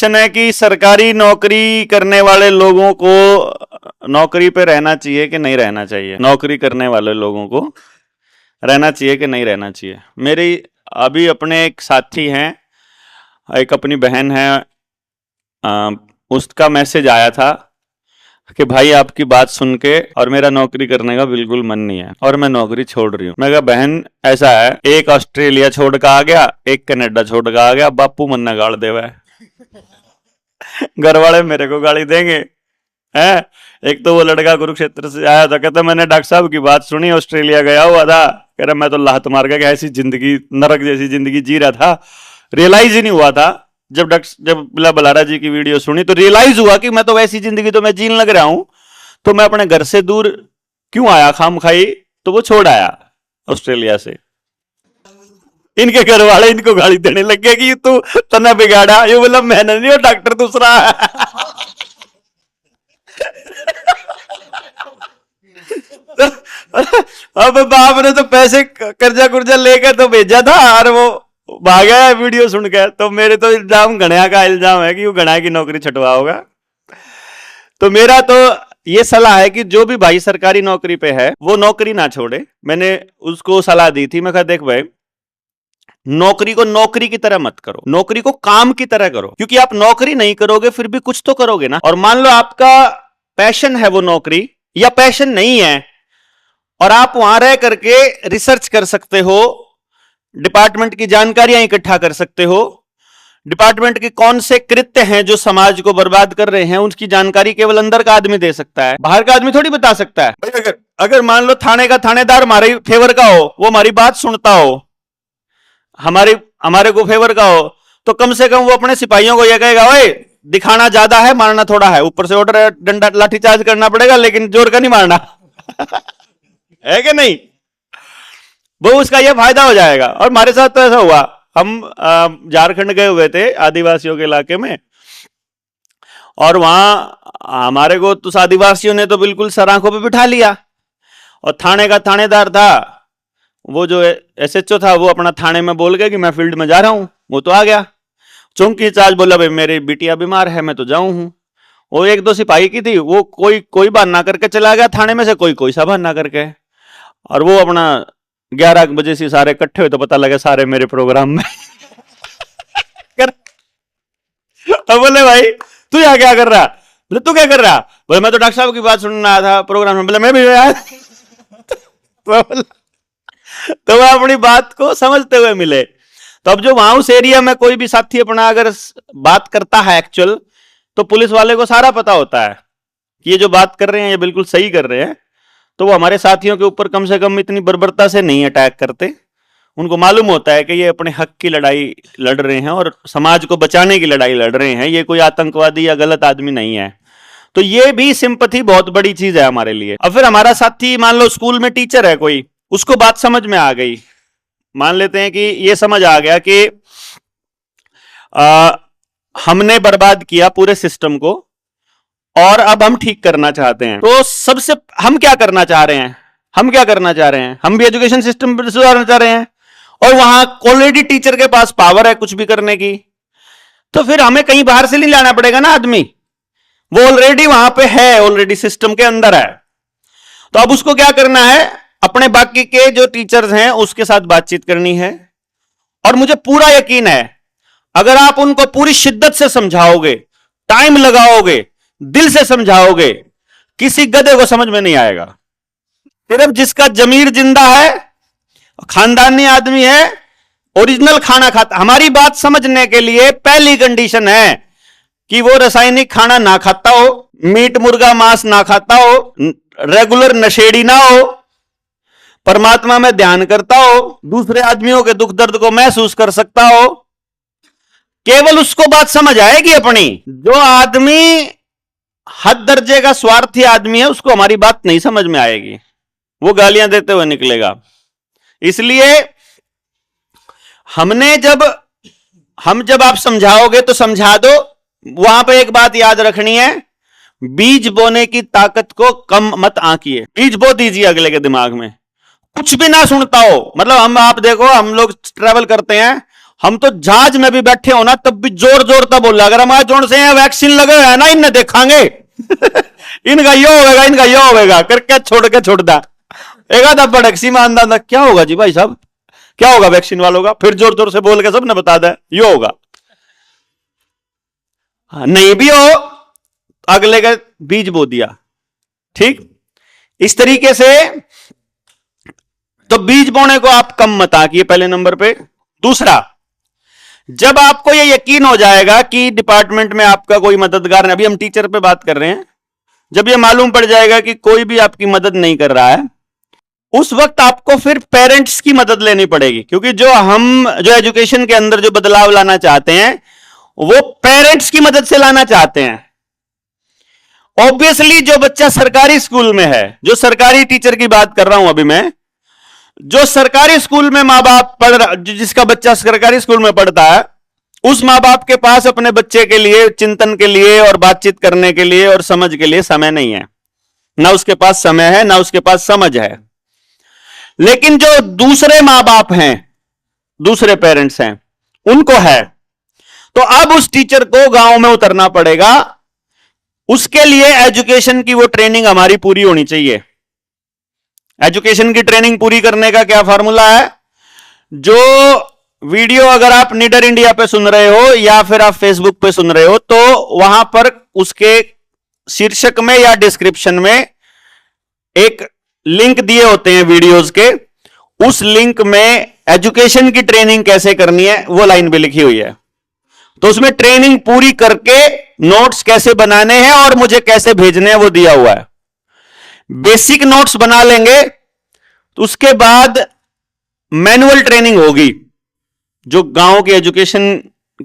Prediction है कि सरकारी नौकरी करने वाले लोगों को नौकरी पे रहना चाहिए कि नहीं रहना चाहिए, नौकरी करने वाले लोगों को रहना चाहिए कि नहीं रहना चाहिए। मेरी अभी अपने एक साथी हैं, एक अपनी बहन है, उसका मैसेज आया था कि भाई आपकी बात सुन के और मेरा नौकरी करने का बिल्कुल मन नहीं है और मैं नौकरी छोड़ रही हूँ। मैं कहा बहन ऐसा है, एक ऑस्ट्रेलिया छोड़ कर आ गया, एक कनाडा छोड़ कर आ गया, बापू मन्ना गाड़ देवा है। घर वाले मेरे को गाली देंगे हैं। एक तो वो लड़का कुरुक्षेत्र से आया था, कहता मैंने डॉक्टर साहब की बात सुनी, ऑस्ट्रेलिया गया हुआ था, कह रहा मैं तो लात मार के ऐसी जिंदगी, नरक जैसी जिंदगी जी रहा था, रियलाइज ही नहीं हुआ था। जब बिला बलारा जी की वीडियो सुनी तो रियलाइज हुआ कि मैं तो वैसी जिंदगी तो मैं जीने लग रहा हूं, तो मैं अपने घर से दूर क्यों आया खाम खाई, तो वो छोड़ आया ऑस्ट्रेलिया से। इनके घर वाले इनको गाली देने लग गए कि तू तना बिगाड़ा, ये बोला मैंने नहीं, डॉक्टर दूसरा है। अब बाप ने तो पैसे कर्जा कुर्जा लेकर तो भेजा था और वो भाग गया वीडियो सुनकर। तो मेरे तो इल्जाम गणिया का इल्जाम है कि वो गणिया की नौकरी छटवा होगा। तो मेरा तो ये सलाह है कि जो भी भाई सरकारी नौकरी पे है वो नौकरी ना छोड़े। मैंने उसको सलाह दी थी, मैं कहा देख भाई, नौकरी को नौकरी की तरह मत करो, नौकरी को काम की तरह करो, क्योंकि आप नौकरी नहीं करोगे फिर भी कुछ तो करोगे ना। और मान लो आपका पैशन है वो नौकरी, या पैशन नहीं है और आप वहां रह करके रिसर्च कर सकते हो, डिपार्टमेंट की जानकारियां इकट्ठा कर सकते हो, डिपार्टमेंट के कौन से कृत्य हैं जो समाज को बर्बाद कर रहे हैं उनकी जानकारी केवल अंदर का आदमी दे सकता है, बाहर का आदमी थोड़ी बता सकता है। भाई अगर मान लो थाने का थानेदार हमारे फेवर का हो, वो हमारी बात सुनता हो, हमारे को फेवर का हो, तो कम से कम वो अपने सिपाहियों को यह कहेगा ओए दिखाना ज्यादा है, मारना थोड़ा है, ऊपर से ऑर्डर डंडा लाठीचार्ज करना पड़ेगा लेकिन जोर का नहीं मारना। है कि नहीं? वो उसका यह फायदा हो जाएगा। और हमारे साथ तो ऐसा हुआ, हम झारखंड गए हुए थे आदिवासियों के इलाके में, और वहां हमारे को तो आदिवासियों ने तो बिल्कुल सर आंखों पे बिठा लिया। और थाने का थानेदार था, वो जो एसएचओ था, वो अपना थाने में बोल गया कि मैं फील्ड में जा रहा हूं। वो तो आ गया। चौकी इंचार्ज बोला भाई मेरी बिटिया बीमार है, मैं तो जाऊं हूं। वो एक दो सिपाही की थी, वो कोई बहाना करके चला गया थाने में से, कोई सा बहाना करके। और वो अपना 11 बजे से सारे इकट्ठे हुए तो पता लगा सारे मेरे प्रोग्राम में। बोले भाई तू यहाँ क्या कर रहा? बोले तू क्या कर रहा? बोले मैं तो डॉक्टर साहब की बात सुनने आया था प्रोग्राम में। बोले मैं भी आया। तो वह अपनी बात को समझते हुए मिले। तो अब जो वहां उस एरिया में कोई भी साथी अपना अगर बात करता है एक्चुअल, तो पुलिस वाले को सारा पता होता है कि ये जो बात कर रहे हैं ये बिल्कुल सही कर रहे हैं। तो वो हमारे साथियों के ऊपर कम से कम इतनी बर्बरता से नहीं अटैक करते। उनको मालूम होता है कि ये अपने हक की लड़ाई लड़ रहे हैं और समाज को बचाने की लड़ाई लड़ रहे हैं, ये कोई आतंकवादी या गलत आदमी नहीं है। तो ये भी सिंपैथी बहुत बड़ी चीज है हमारे लिए। अब फिर हमारा साथी मान लो स्कूल में टीचर है कोई, उसको बात समझ में आ गई, मान लेते हैं कि ये समझ आ गया कि हमने बर्बाद किया पूरे सिस्टम को और अब हम ठीक करना चाहते हैं। तो सबसे हम क्या करना चाह रहे हैं? हम भी एजुकेशन सिस्टम पर सुधारना चाह रहे हैं, और वहां ऑलरेडी टीचर के पास पावर है कुछ भी करने की। तो फिर हमें कहीं बाहर से नहीं लाना पड़ेगा ना आदमी, वो ऑलरेडी वहां पे है, ऑलरेडी सिस्टम के अंदर है। तो अब उसको क्या करना है? अपने बाकी के जो टीचर्स हैं उसके साथ बातचीत करनी है। और मुझे पूरा यकीन है अगर आप उनको पूरी शिद्दत से समझाओगे, टाइम लगाओगे, दिल से समझाओगे, किसी गधे को समझ में नहीं आएगा। सिर्फ जिसका जमीर जिंदा है, खानदानी आदमी है, ओरिजिनल खाना खाता। हमारी बात समझने के लिए पहली कंडीशन है कि वो रासायनिक खाना ना खाता हो, मीट मुर्गा मांस ना खाता हो, रेगुलर नशेड़ी ना हो, परमात्मा में ध्यान करता हो, दूसरे आदमियों के दुख दर्द को महसूस कर सकता हो। केवल उसको बात समझ आएगी अपनी। जो आदमी हद दर्जे का स्वार्थी आदमी है उसको हमारी बात नहीं समझ में आएगी, वो गालियां देते हुए निकलेगा। इसलिए जब आप समझाओगे तो समझा दो। वहां पे एक बात याद रखनी है, बीज बोने की ताकत को कम मत आंकिए। बीज बो दीजिए अगले के दिमाग में, कुछ भी ना सुनता हो। मतलब आप देखो, हम लोग ट्रैवल करते हैं, हम तो जहाज में भी बैठे हो ना तब भी जोर जोर तक बोला, अगर हमारे जोड़ से वैक्सीन लगे है ना इन्हें देखांगे इनका यो होगा, इनका यो होगा करके छोड़ दा। एक आधा बड़क सी मानदा था, क्या होगा जी भाई साहब, क्या होगा वैक्सीन वालों का, फिर जोर जोर से बोल के सबने बता दिया यो होगा। नहीं भी हो अगले का बीज बो दिया। ठीक, इस तरीके से तो बीज बोने को आप कम मत आकिए पहले नंबर पे। दूसरा, जब आपको यह यकीन हो जाएगा कि डिपार्टमेंट में आपका कोई मददगार नहीं, अभी हम टीचर पे बात कर रहे हैं, जब यह मालूम पड़ जाएगा कि कोई भी आपकी मदद नहीं कर रहा है, उस वक्त आपको फिर पेरेंट्स की मदद लेनी पड़ेगी, क्योंकि जो एजुकेशन के अंदर जो बदलाव लाना चाहते हैं वो पेरेंट्स की मदद से लाना चाहते हैं। ऑब्वियसली जो बच्चा सरकारी स्कूल में है, जो सरकारी टीचर की बात कर रहा हूं अभी मैं, जो सरकारी स्कूल में मां बाप पढ़ रहा, जिसका बच्चा सरकारी स्कूल में पढ़ता है, उस मां बाप के पास अपने बच्चे के लिए चिंतन के लिए और बातचीत करने के लिए और समझ के लिए समय नहीं है। ना उसके पास समय है, ना उसके पास समझ है। लेकिन जो दूसरे मां बाप हैं, दूसरे पेरेंट्स हैं, उनको है। तो अब उस टीचर को गांव में उतरना पड़ेगा। उसके लिए एजुकेशन की वो ट्रेनिंग हमारी पूरी होनी चाहिए। एजुकेशन की ट्रेनिंग पूरी करने का क्या फार्मूला है? जो वीडियो अगर आप नीडर इंडिया पे सुन रहे हो या फिर आप फेसबुक पे सुन रहे हो, तो वहां पर उसके शीर्षक में या डिस्क्रिप्शन में एक लिंक दिए होते हैं वीडियोस के। उस लिंक में एजुकेशन की ट्रेनिंग कैसे करनी है वो लाइन भी लिखी हुई है। तो उसमें ट्रेनिंग पूरी करके नोट्स कैसे बनाने हैं और मुझे कैसे भेजने हैं वो दिया हुआ है। बेसिक नोट्स बना लेंगे तो उसके बाद मैनुअल ट्रेनिंग होगी जो गांव की एजुकेशन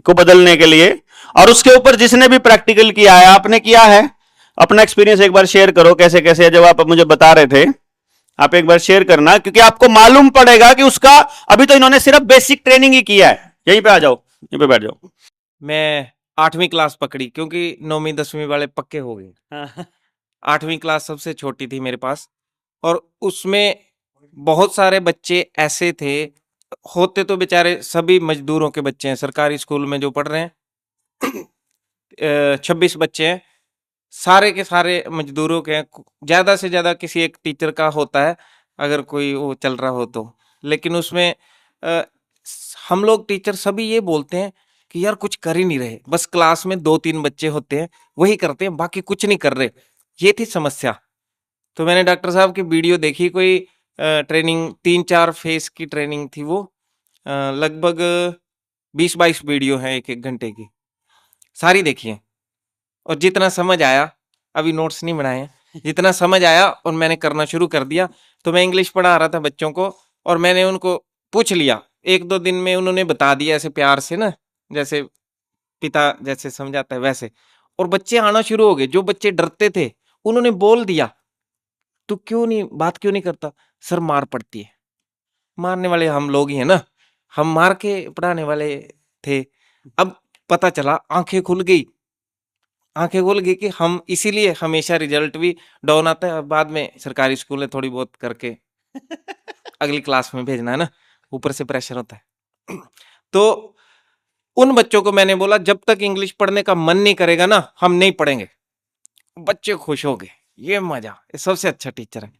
को बदलने के लिए। और उसके ऊपर जिसने भी प्रैक्टिकल किया है, आपने किया है, अपना एक्सपीरियंस एक बार शेयर करो कैसे कैसे, जब आप मुझे बता रहे थे आप एक बार शेयर करना, क्योंकि आपको मालूम पड़ेगा कि उसका अभी तो इन्होंने सिर्फ बेसिक ट्रेनिंग ही किया है। यहीं पे आ जाओ, यहीं पे बैठ जाओ। मैं 8वीं क्लास पकड़ी क्योंकि 9वीं 10वीं वाले पक्के हो गए। 8वीं क्लास सबसे छोटी थी मेरे पास, और उसमें बहुत सारे बच्चे ऐसे थे, होते तो बेचारे सभी मजदूरों के बच्चे हैं। सरकारी स्कूल में जो पढ़ रहे हैं 26 बच्चे हैं, सारे के सारे मजदूरों के हैं। ज्यादा से ज्यादा किसी एक टीचर का होता है अगर कोई वो चल रहा हो तो। लेकिन उसमें हम लोग टीचर सभी ये बोलते हैं कि यार कुछ कर ही नहीं रहे, बस क्लास में 2-3 बच्चे होते हैं वही करते हैं, बाकी कुछ नहीं कर रहे। ये थी समस्या। तो मैंने डॉक्टर साहब की वीडियो देखी, कोई ट्रेनिंग 3-4 फेस की ट्रेनिंग थी वो, लगभग 20-22 वीडियो हैं 1-1 घंटे की, सारी देखी है। और जितना समझ आया, अभी नोट्स नहीं बनाए हैं, जितना समझ आया और मैंने करना शुरू कर दिया। तो मैं इंग्लिश पढ़ा रहा था बच्चों को, और मैंने उनको पूछ लिया, 1-2 दिन में उन्होंने बता दिया ऐसे प्यार से ना, जैसे पिता जैसे समझाता है वैसे। और बच्चे आना शुरू हो गए। जो बच्चे डरते थे उन्होंने बोल दिया, तू क्यों नहीं बात क्यों नहीं करता? सर मार पड़ती है। मारने वाले हम लोग ही है ना, हम मार के पढ़ाने वाले थे। अब पता चला, आंखें खुल गई, आंखें खुल गई कि हम इसीलिए हमेशा रिजल्ट भी डाउन आता है। बाद में सरकारी स्कूल में थोड़ी बहुत करके अगली क्लास में भेजना है ना, ऊपर से प्रेशर होता है। तो उन बच्चों को मैंने बोला, जब तक इंग्लिश पढ़ने का मन नहीं करेगा ना, हम नहीं पढ़ेंगे। बच्चे खुश हो गए, ये मजा, ये सबसे अच्छा टीचर है।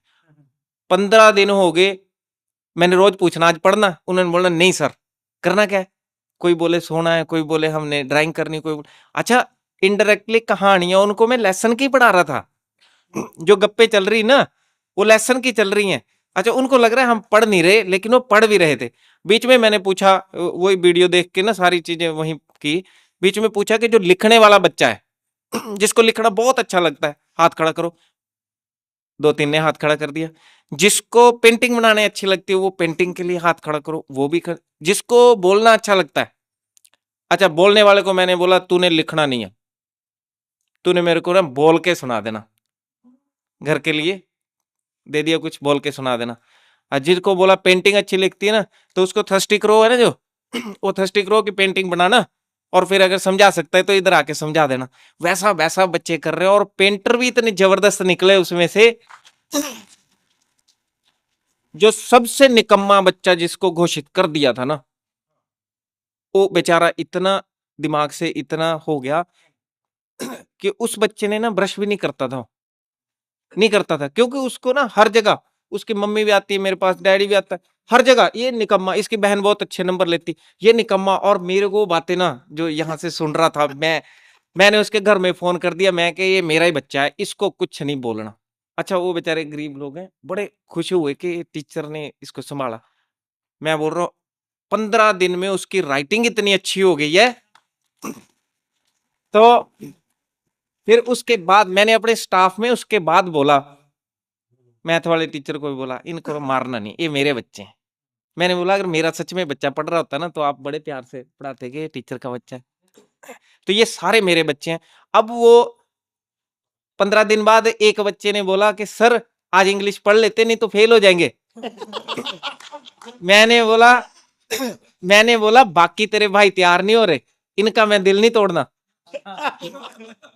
15 दिन हो गए, मैंने रोज पूछना आज पढ़ना, उन्होंने बोला नहीं सर। करना क्या है? कोई बोले सोना है, कोई बोले हमने ड्राइंग करनी, कोई बोले अच्छा। इनडायरेक्टली कहानियां उनको मैं लेसन की पढ़ा रहा था। जो गप्पे चल रही ना वो लेसन की चल रही हैं। अच्छा, उनको लग रहा है हम पढ़ नहीं रहे, लेकिन वो पढ़ भी रहे थे। बीच में मैंने पूछा, वही वीडियो देख के ना सारी चीजें वहीं की, बीच में पूछा कि जो लिखने वाला बच्चा है, जिसको लिखना बहुत अच्छा लगता है, हाथ खड़ा करो। 2-3 ने हाथ खड़ा कर दिया। जिसको पेंटिंग बनाने अच्छी लगती है वो पेंटिंग के लिए हाथ खड़ा करो, वो भी कर। जिसको बोलना अच्छा लगता है, अच्छा बोलने वाले को मैंने बोला तूने लिखना नहीं है, तूने मेरे को ना बोल के सुना देना, घर के लिए दे दिया कुछ, बोल के सुना देना। और जिसको बोला पेंटिंग अच्छी लगती है ना, तो उसको थर्स्टी क्रो है ना जो वो थर्स्टी क्रो की पेंटिंग बनाना, और फिर अगर समझा सकता है तो इधर आके समझा देना। वैसा वैसा बच्चे कर रहे हैं, और पेंटर भी इतने जबरदस्त निकले उसमें से। जो सबसे निकम्मा बच्चा जिसको घोषित कर दिया था ना, वो बेचारा इतना दिमाग से इतना हो गया कि उस बच्चे ने ना ब्रश भी नहीं करता था, क्योंकि उसको ना हर जगह उसकी मम्मी भी आती है मेरे पास, डैडी भी आता है, हर जगह ये निकम्मा, इसकी बहन बहुत अच्छे नंबर लेती, ये निकम्मा। और मेरे को बातें ना जो यहाँ से सुन रहा था, मैंने उसके घर में फोन कर दिया, मैं कि ये मेरा ही बच्चा है, इसको कुछ नहीं बोलना। अच्छा, वो बेचारे गरीब लोग हैं, बड़े खुश हुए कि टीचर ने इसको संभाला। मैं बोल रहा हूँ 15 दिन में उसकी राइटिंग इतनी अच्छी हो गई है। तो फिर उसके बाद मैंने अपने स्टाफ में उसके बाद बोला, मैथ वाले टीचर को भी बोला, इनको मारना नहीं, ये मेरे बच्चे हैं। मैंने बोला अगर मेरा सच में बच्चा पढ़ रहा होता ना तो आप बड़े प्यार से पढ़ाते कि ये टीचर का बच्चा है। तो ये सारे मेरे बच्चे हैं। अब वो 15 दिन बाद एक बच्चे ने बोला कि सर आज इंग्लिश पढ़ लेते, नहीं तो फेल हो जाएंगे। मैंने बोला बाकी तेरे भाई तैयार नहीं हो रहे, इनका मैं दिल नहीं तोड़ना।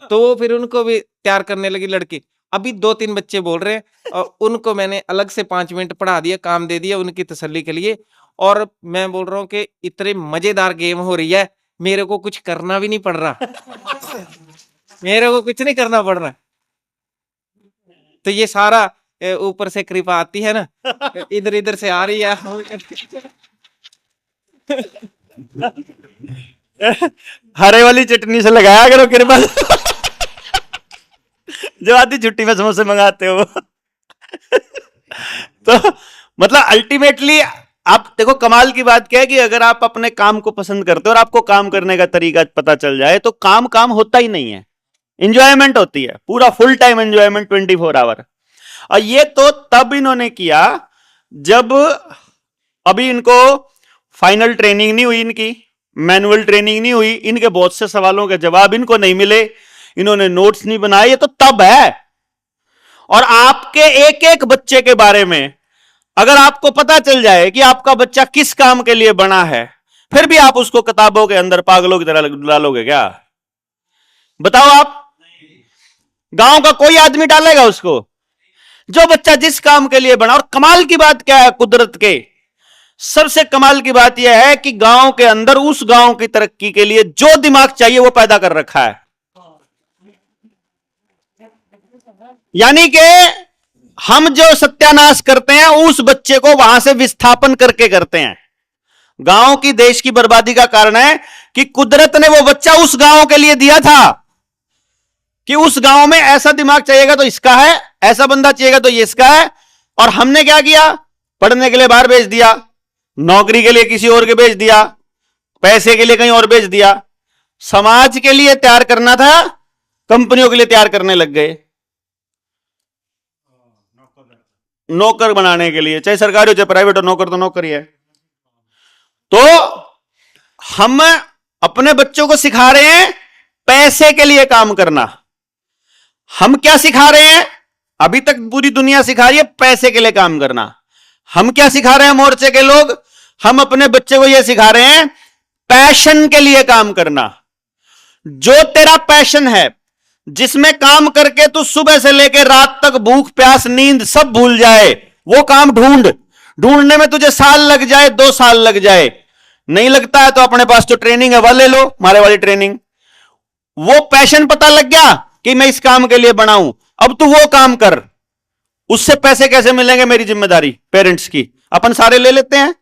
तो वो फिर उनको भी तैयार करने लगी लड़की। अभी 2-3 बच्चे बोल रहे हैं और उनको मैंने अलग से 5 मिनट पढ़ा दिया, काम दे दिया उनकी तसल्ली के लिए। और मैं बोल रहा हूँ कि इतने मजेदार गेम हो रही है, मेरे को कुछ करना भी नहीं पड़ रहा। मेरे को कुछ नहीं करना पड़ रहा। तो ये सारा ऊपर से कृपा आती है ना, इधर इधर से आ रही है। हरे वाली चटनी से लगाया करो कृपा। जो आधी छुट्टी में समोसे मंगाते हो। तो मतलब अल्टीमेटली आप देखो, कमाल की बात क्या है कि अगर आप अपने काम को पसंद करते हो और आपको काम करने का तरीका पता चल जाए तो काम होता ही नहीं है, इंजॉयमेंट होती है, पूरा फुल टाइम एंजॉयमेंट 24 आवर। और ये तो तब इन्होंने किया जब अभी इनको फाइनल ट्रेनिंग नहीं हुई, इनकी मैनुअल ट्रेनिंग नहीं हुई, इनके बहुत से सवालों के जवाब इनको नहीं मिले, इन्होंने नोट्स नहीं बनाए, ये तो तब है। और आपके एक एक बच्चे के बारे में अगर आपको पता चल जाए कि आपका बच्चा किस काम के लिए बना है, फिर भी आप उसको किताबों के अंदर पागलों की तरह डालोगे क्या? बताओ आप। गांव का कोई आदमी डालेगा उसको? जो बच्चा जिस काम के लिए बना। और कमाल की बात क्या है कुदरत के, सबसे कमाल की बात यह है कि गांव के अंदर उस गांव की तरक्की के लिए जो दिमाग चाहिए वो पैदा कर रखा है। यानी कि हम जो सत्यानाश करते हैं उस बच्चे को वहां से विस्थापन करके करते हैं। गांव की देश की बर्बादी का कारण है कि कुदरत ने वो बच्चा उस गांव के लिए दिया था कि उस गांव में ऐसा दिमाग चाहिएगा तो इसका है, ऐसा बंदा चाहिएगा तो ये इसका है। और हमने क्या किया? पढ़ने के लिए बाहर भेज दिया, नौकरी के लिए किसी और के भेज दिया, पैसे के लिए कहीं और भेज दिया। समाज के लिए तैयार करना था, कंपनियों के लिए तैयार करने लग गए, नौकर बनाने के लिए, चाहे सरकारी हो चाहे प्राइवेट हो, नौकर तो नौकर ही है। तो हम अपने बच्चों को सिखा रहे हैं पैसे के लिए काम करना। हम क्या सिखा रहे हैं? अभी तक पूरी दुनिया सिखा रही है पैसे के लिए काम करना। हम क्या सिखा रहे हैं मोर्चे के लोग? हम अपने बच्चे को यह सिखा रहे हैं पैशन के लिए काम करना। जो तेरा पैशन है, जिसमें काम करके तू सुबह से लेकर रात तक भूख प्यास नींद सब भूल जाए, वो काम ढूंढने में तुझे साल लग जाए, 2 साल लग जाए, नहीं लगता है तो अपने पास तो ट्रेनिंग है, वह ले लो, हमारे वाली ट्रेनिंग। वो पैशन पता लग गया कि मैं इस काम के लिए बनाऊं, अब तू वो काम कर। उससे पैसे कैसे मिलेंगे? मेरी जिम्मेदारी पेरेंट्स की। अपन सारे ले लेते हैं,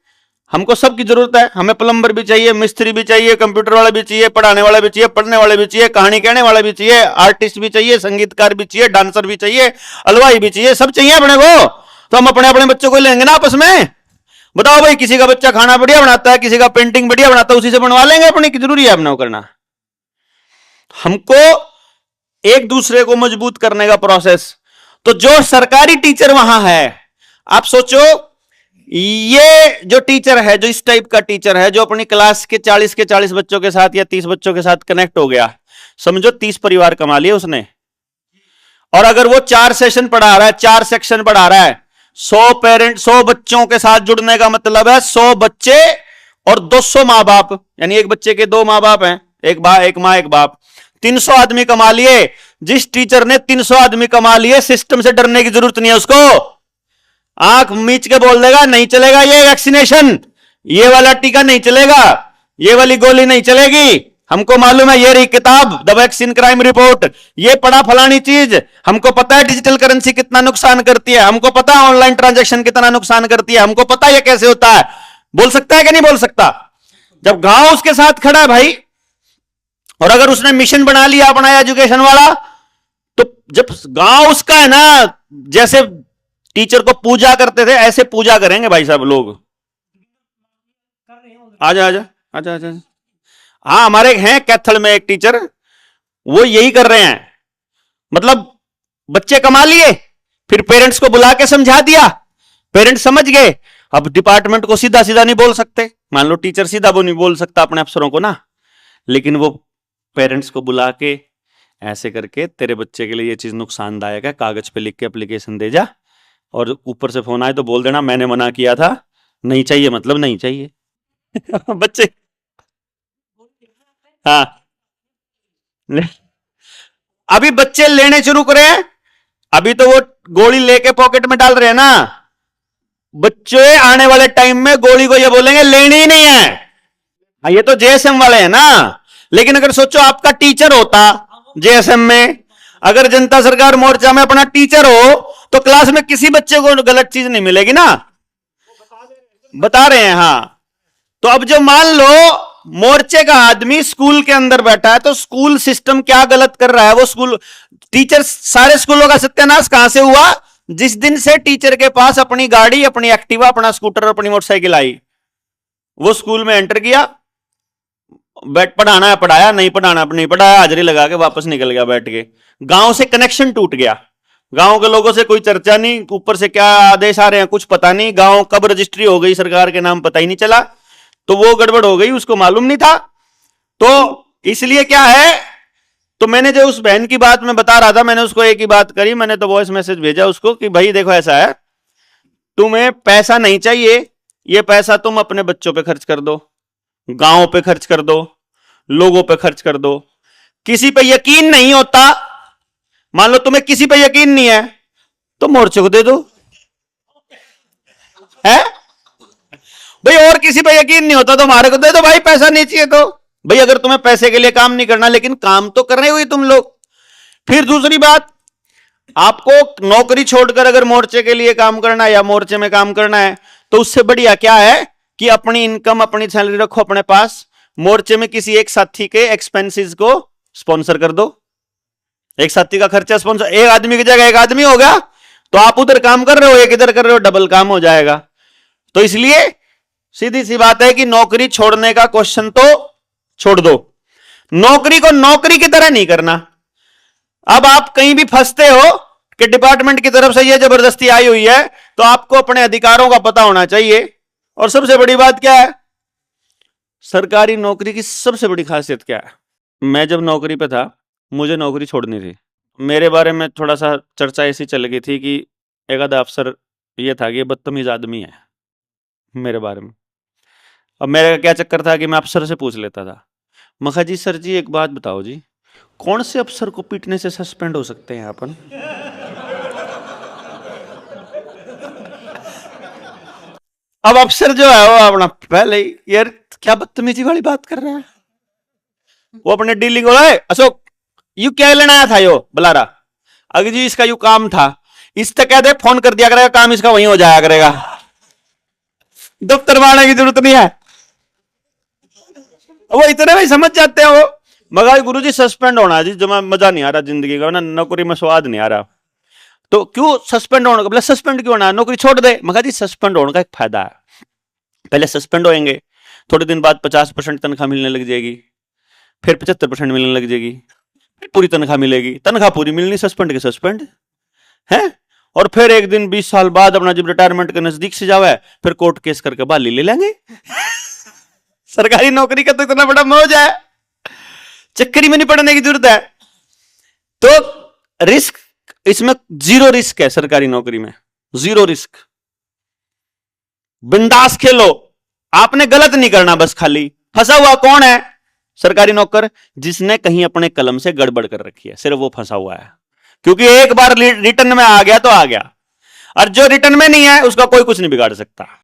हमको सबकी जरूरत है, हमें प्लम्बर भी चाहिए, मिस्त्री भी चाहिए, कंप्यूटर वाला भी चाहिए, पढ़ाने वाला भी चाहिए, पढ़ने वाले भी चाहिए, कहानी कहने वाला भी चाहिए, आर्टिस्ट भी चाहिए, संगीतकार भी चाहिए, डांसर भी चाहिए, हलवाई भी चाहिए, सब चाहिए अपने को। तो हम अपने अपने बच्चों को लेंगे ना आपस में। बताओ भाई, किसी का बच्चा खाना बढ़िया बनाता है, किसी का पेंटिंग बढ़िया बनाता है, उसी से बनवा लेंगे अपनी, की जरूरी है अपना करना। हमको एक दूसरे को मजबूत करने का प्रोसेस। तो जो सरकारी टीचर वहां है, आप सोचो, ये जो टीचर है, जो इस टाइप का टीचर है, जो अपनी क्लास के 40 बच्चों के साथ या 30 बच्चों के साथ कनेक्ट हो गया, समझो 30 परिवार कमा लिए उसने। और अगर वो 4 सेशन पढ़ा रहा है, 4 सेक्शन पढ़ा रहा है, 100 बच्चों के साथ जुड़ने का मतलब है 100 बच्चे और 200 मां बाप, यानी एक बच्चे के 2 मां बाप हैं, एक मां एक बाप, 300 आदमी कमा लिए। जिस टीचर ने 300 आदमी कमा लिए, सिस्टम से डरने की जरूरत नहीं है उसको। आंख मीच के बोल देगा नहीं चलेगा ये वैक्सीनेशन, ये वाला टीका नहीं चलेगा, ये वाली गोली नहीं चलेगी, हमको मालूम है ये रही किताब द वैक्सीन क्राइम रिपोर्ट, ये पढ़ा फलानी चीज, हमको पता है डिजिटल करेंसी कितना नुकसान करती है, हमको पता है ऑनलाइन ट्रांजैक्शन कितना नुकसान करती है, हमको पता है ये कैसे होता है। बोल सकता है कि नहीं बोल सकता? जब गांव उसके साथ खड़ा है भाई, और अगर उसने मिशन बना लिया अपना एजुकेशन वाला, तो जब गांव उसका है ना, जैसे टीचर को पूजा करते थे ऐसे पूजा करेंगे भाई साहब लोग। आजा आजा आजा आजा। हाँ, हमारे हैं कैथल में एक टीचर, वो यही कर रहे हैं। मतलब बच्चे कमा लिए, फिर पेरेंट्स को बुला के समझा दिया, पेरेंट्स समझ गए। अब डिपार्टमेंट को सीधा सीधा नहीं बोल सकते, मान लो टीचर सीधा वो नहीं बोल सकता अपने अफसरों को ना, लेकिन वो पेरेंट्स को बुला के ऐसे करके, तेरे बच्चे के लिए ये चीज नुकसानदायक है, कागज पे लिख के एप्लीकेशन दे जा, और ऊपर से फोन आए तो बोल देना मैंने मना किया था, नहीं चाहिए मतलब नहीं चाहिए। बच्चे हाँ, अभी बच्चे लेने शुरू करें, अभी तो वो गोली लेके पॉकेट में डाल रहे हैं ना, बच्चे आने वाले टाइम में गोली को ये बोलेंगे लेनी ही नहीं है। हाँ, ये तो जेएसएम वाले हैं ना, लेकिन अगर सोचो आपका टीचर होता जेएसएम में, अगर जनता सरकार मोर्चा में अपना टीचर हो, तो क्लास में किसी बच्चे को गलत चीज नहीं मिलेगी ना, बता रहे हैं। हाँ, तो अब जो मान लो मोर्चे का आदमी स्कूल के अंदर बैठा है, तो स्कूल सिस्टम क्या गलत कर रहा है, वो स्कूल टीचर, सारे स्कूलों का सत्यानाश कहां से हुआ? जिस दिन से टीचर के पास अपनी गाड़ी, अपनी एक्टिवा, अपना स्कूटर, अपनी मोटरसाइकिल आई, वो स्कूल में एंटर किया, बैठ पढ़ाना है पढ़ाया, नहीं पढ़ाना नहीं पढ़ाया, हाजिरी लगा के वापस निकल गया बैठ के। गांव से कनेक्शन टूट गया, गांव के लोगों से कोई चर्चा नहीं, ऊपर से क्या आदेश आ रहे हैं कुछ पता नहीं, गांव कब रजिस्ट्री हो गई सरकार के नाम पता ही नहीं चला, तो वो गड़बड़ हो गई, उसको मालूम नहीं था। तो इसलिए क्या है, तो मैंने जो उस बहन की बात में बता रहा था, मैंने उसको एक ही बात करी, मैंने तो वॉइस मैसेज भेजा उसको कि भाई देखो ऐसा है, तुम्हें पैसा नहीं चाहिए, ये पैसा तुम अपने बच्चों पे खर्च कर दो, गांव पे खर्च कर दो, लोगों पे खर्च कर दो। किसी पे यकीन नहीं होता, मान लो तुम्हें किसी पे यकीन नहीं है, तो मोर्चे को दे दो, है भाई, और किसी पे यकीन नहीं होता तो हमारे को दे दो भाई, पैसा नहीं चाहिए तो। भाई अगर तुम्हें पैसे के लिए काम नहीं करना, लेकिन काम तो कर रहे हो तुम लोग। फिर दूसरी बात, आपको नौकरी छोड़कर अगर मोर्चे के लिए काम करना है या मोर्चे में काम करना है, तो उससे बढ़िया क्या है कि अपनी इनकम, अपनी सैलरी रखो अपने पास, मोर्चे में किसी एक साथी के एक्सपेंसेस को स्पॉन्सर कर दो, एक साथी का खर्चा स्पॉन्सर, एक आदमी की जगह एक आदमी हो गया, तो आप उधर काम कर रहे हो, एक इधर कर रहे हो, डबल काम हो जाएगा। तो इसलिए सीधी सी बात है कि नौकरी छोड़ने का क्वेश्चन तो छोड़ दो, नौकरी को नौकरी की तरह नहीं करना। अब आप कहीं भी फंसते हो कि डिपार्टमेंट की तरफ से यह जबरदस्ती आई हुई है, तो आपको अपने अधिकारों का पता होना चाहिए। और सबसे बड़ी बात क्या है, सरकारी नौकरी की सबसे बड़ी खासियत क्या है, मैं जब नौकरी पे था, मुझे नौकरी छोड़नी थी, मेरे बारे में थोड़ा सा चर्चा ऐसी चल गई थी कि एक आधा अफसर ये था कि ये बदतमीज आदमी है मेरे बारे में। अब मेरा क्या चक्कर था कि मैं अफसर से पूछ लेता था, मखा जी सर जी एक बात बताओ जी, कौन से अफसर को पीटने से सस्पेंड हो सकते हैं अपन? अब अफसर जो है वो अपना पहले ही, यार क्या बदतमीजी वाली बात कर रहा है, वो अपने डीलिंग हो रहा है, अशोक यू क्या लेना आया था, यो बुला रहा, अगर जी इसका यू काम था, इस तक कह दे फोन कर दिया करेगा, काम इसका वहीं हो जाया करेगा, दफ्तर में आने की जरूरत नहीं है। वो इतने में समझ जाते हैं वो, मगर गुरुजी सस्पेंड होना जी, जो मजा नहीं आ रहा जिंदगी का ना, नौकरी में स्वाद नहीं आ रहा, तो क्यों सस्पेंड होने का, बोला सस्पेंड क्यों होना, नौकरी छोड़ दे। मगर जी सस्पेंड होने का एक फायदा है, पहले सस्पेंड होएंगे, थोड़े दिन बाद 50% तनख्वाह मिलने लग जाएगी, फिर 75% मिलने लग जाएगी, फिर पूरी तनख्वाह मिलेगी, तनख्वाह पूरी मिलनी, सस्पेंड के सस्पेंड है। और फिर एक दिन 20 साल बाद अपना जब रिटायरमेंट के नजदीक से जावे, फिर कोर्ट केस करके बहाली ले लेंगे। सरकारी नौकरी का तो इतना बड़ा मौज है, चक्करी में नहीं पड़ने की जरूरत है। तो रिस्क इसमें जीरो रिस्क है, सरकारी नौकरी में जीरो रिस्क, बिंदास खेलो, आपने गलत नहीं करना, बस खाली फंसा हुआ कौन है, सरकारी नौकर जिसने कहीं अपने कलम से गड़बड़ कर रखी है, सिर्फ वो फंसा हुआ है, क्योंकि एक बार रिटर्न में आ गया तो आ गया, और जो रिटर्न में नहीं है उसका कोई कुछ नहीं बिगाड़ सकता।